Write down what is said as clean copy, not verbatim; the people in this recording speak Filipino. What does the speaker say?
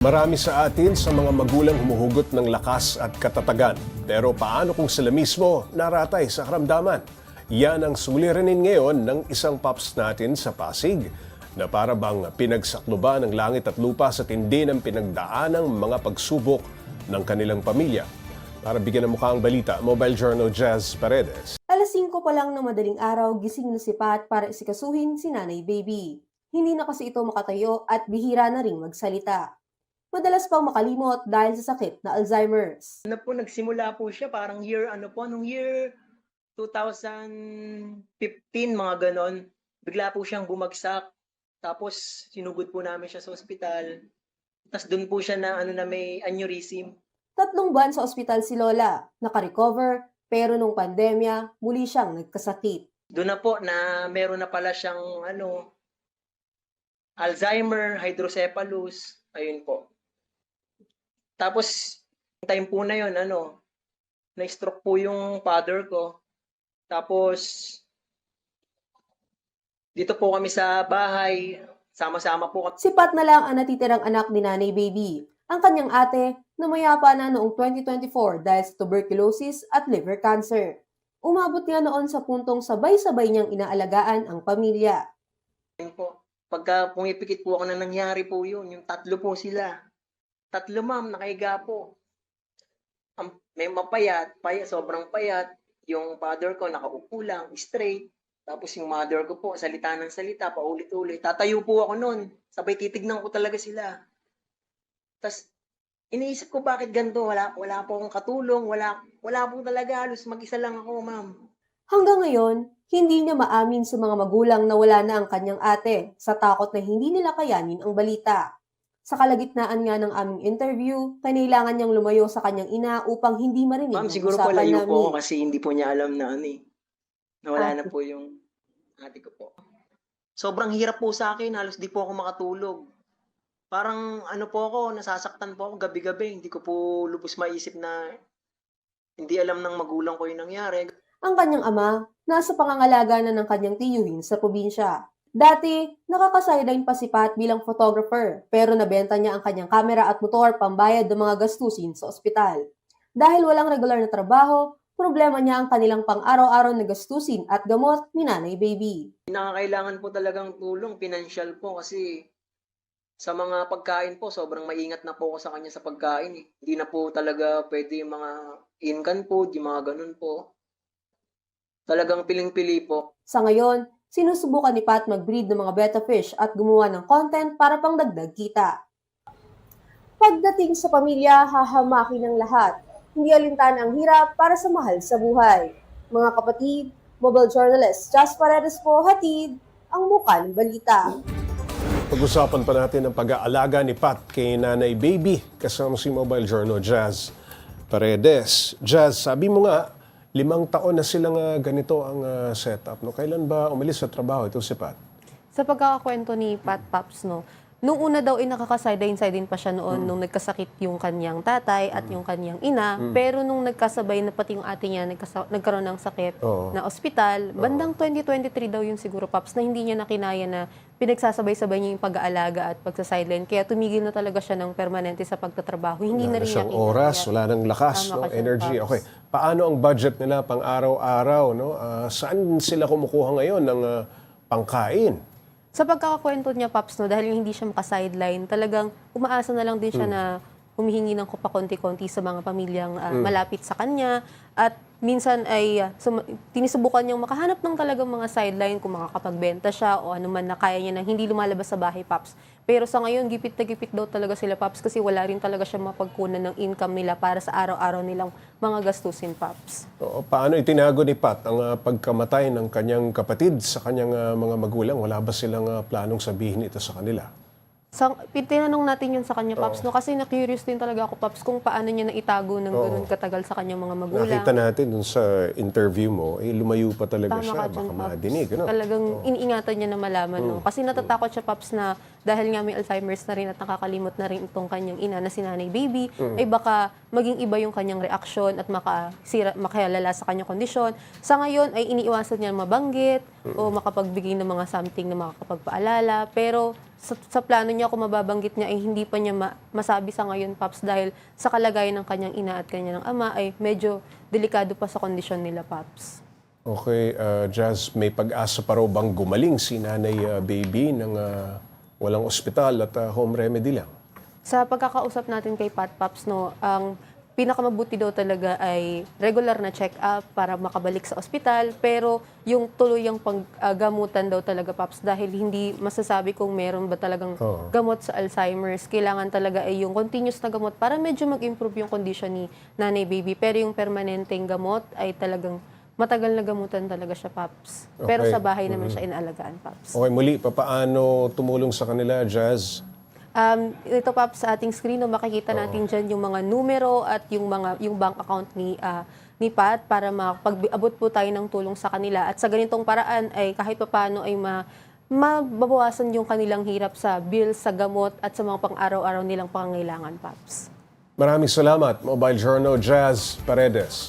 Marami sa atin sa mga magulang humuhugot ng lakas at katatagan. Pero paano kung sila mismo naratay sa karamdaman? Yan ang suliranin ngayon ng isang paps natin sa Pasig na para bang pinagsakloban ng langit at lupa sa tindi ng pinagdaanang mga pagsubok ng kanilang pamilya. Para bigyan ng mukha ang balita, Mobile Journal Jazz Paredes. Alas 5 pa lang ng madaling araw, gising na si Pat para isikasuhin si Nanay Baby. Hindi na kasi ito makatayo at bihira na ring magsalita. Madalas pang makalimot dahil sa sakit na Alzheimer's. Nagsimula po siya parang nung year 2015, mga ganon. Bigla po siyang bumagsak. Tapos sinugod po namin siya sa ospital. Tapos doon po siya na may aneurysm. 3 buwan sa ospital si Lola, naka-recover, pero nung pandemya, muli siyang nagkasakit. Doon na po na meron na pala siyang Alzheimer, hydrocephalus, ayun po. Tapos, yung time po na yun, na-stroke po yung father ko. Tapos, dito po kami sa bahay, sama-sama po kami. Si Pat na lang ang natitirang anak ni Nanay Baby. Ang kanyang ate, namayapa na noong 2024 dahil sa tuberculosis at liver cancer. Umabot nga noon sa puntong sabay-sabay niyang inaalagaan ang pamilya. Ayun po. Pagka pumipikit po ako na nangyari po yun, yung 3 po sila. 3, ma'am, nakahiga po. May mapayat, sobrang payat. Yung father ko nakaupo lang, straight. Tapos yung mother ko po, salita ng salita, paulit-ulit. Tatayo po ako noon. Sabay titignan ko talaga sila. Tapos, iniisip ko bakit ganito. Wala po akong katulong. Wala po talaga. Halos mag-isa lang ako, ma'am. Hanggang ngayon, hindi niya maamin sa mga magulang na wala na ang kanyang ate sa takot na hindi nila kayanin ang balita. Sa kalagitnaan nga ng aming interview, kailangan niyang lumayo sa kanyang ina upang hindi marinig Ma'am, ang siguro po usapan layo namin. po ako kasi hindi po niya alam na na wala na po yung ate ko po. Sobrang hirap po sa akin, halos di po ako makatulog. Parang po ako, nasasaktan po ako gabi-gabi. Hindi ko po lubos maisip na hindi alam ng magulang ko yung nangyari. Ang kanyang ama, nasa pangangalaga na ng kanyang tiyuhin sa probinsya. Dati, nakaka-sideline pa si Pat bilang photographer, pero nabenta niya ang kanyang kamera at motor pambayad ng mga gastusin sa ospital. Dahil walang regular na trabaho, problema niya ang kanilang pang-araw-araw na gastusin at gamot ni Nanay Baby. Nakakailangan po talagang tulong, financial po, kasi sa mga pagkain po, sobrang maingat na po ako sa kanya sa pagkain. Hindi na po talaga pwede yung mga in-can food, yung mga ganun po. Talagang piling-pili po. Sa ngayon, sinusubukan ni Pat mag-breed ng mga betta fish at gumawa ng content para pangdagdag kita. Pagdating sa pamilya, hahamakin ng lahat. Hindi alintana ang hirap para sa mahal sa buhay. Mga kapatid, mobile journalist Jazz Paredes po, hatid ang mukha ng balita. Pag-usapan pa natin ang pag-aalaga ni Pat kay Nanay Baby kasama si Mobile Journal Jazz Paredes. Jazz, sabi mo nga, 5 taon na silang ganito ang setup. No? Kailan ba umalis sa trabaho ito si Pat? Sa pagkakakwento ni Pat Paps, nung una daw nakaka-sideline pa siya noon nung nagkasakit yung kanyang tatay at yung kanyang ina. Pero nung nagkasabay na pati yung ate niya nagkaroon ng sakit na ospital, bandang 2023 daw yung siguro Paps na hindi niya nakinaya na pinagsasabay-sabay niya yung pag-aalaga at pagsa-sideline. Kaya tumigil na talaga siya ng permanente sa pagtatrabaho. Hindi na rin niya siyang oras, wala nang lakas, Tama ka dyan, energy. Paps. Okay. Paano ang budget nila pang araw-araw? No? Saan sila kumukuha ngayon ng pangkain? Sa pagkakakwento niya, Paps, dahil hindi siya maka-sideline, talagang umaasa na lang din siya na humihingi ng pakonti-konti sa mga pamilyang malapit sa kanya. At minsan ay tinisubukan niyang makahanap ng talagang mga sideline kung makakapagbenta siya o ano man na kaya niya nang hindi lumalabas sa bahay, Paps. Pero sa ngayon, gipit na gipit daw talaga sila, Paps, kasi wala rin talaga siya mapagkunan ng income nila para sa araw-araw nilang mga gastusin, Paps. O, paano itinago ni Pat ang pagkamatay ng kanyang kapatid sa kanyang mga magulang? Wala ba silang planong sabihin ito sa kanila? Tinanong natin yun sa kanya, Paps, kasi na-curious din talaga ako, Paps, kung paano niya naitago ng ganun katagal sa kanyang mga magulang. Nakita natin dun sa interview mo, lumayo pa talaga Tama siya, ka baka dyan, Paps. madinig. Ano? Talagang iniingatan niya na malaman. Kasi natatakot siya, Paps, na dahil nga may Alzheimer's na rin at nakakalimot na rin itong kanyang ina na si Nanay Baby, ay baka maging iba yung kanyang reaksyon at makalala sa kanyang kondisyon. Sa ngayon ay iniiwasan niya mabanggit o makapagbigay ng mga something na makakapagpaalala. Pero sa plano niya, kung mababanggit niya, ay hindi pa niya masabi sa ngayon, Paps, dahil sa kalagayan ng kanyang ina at kanyang ama ay medyo delikado pa sa kondisyon nila, Paps. Okay, Jazz, may pag-asa pa raw bang gumaling si Nanay Baby ng walang ospital at home remedy lang? Sa pagkakausap natin kay Pat, Paps, no, ang pinakamabuti daw talaga ay regular na check-up para makabalik sa ospital, pero yung tuluyang paggamutan daw talaga, Paps, dahil hindi masasabi kung meron ba talagang gamot sa Alzheimer's. Kailangan talaga ay yung continuous na gamot para medyo mag-improve yung condition ni Nanay Baby. Pero yung permanenteng gamot ay talagang matagal na gamutan talaga siya, Paps. Pero Okay. sa bahay naman siya inaalagaan, Paps. Okay, muli, papaano tumulong sa kanila, Jazz? Ito, Paps, sa ating screen, no, makikita natin dyan yung mga numero at yung bank account ni Pat para makapag-abot po tayo ng tulong sa kanila. At sa ganitong paraan ay kahit papaano ay mababawasan yung kanilang hirap sa bills, sa gamot at sa mga pang-araw-araw nilang pangangailangan, Paps. Maraming salamat, Mobile Journal Jazz Paredes.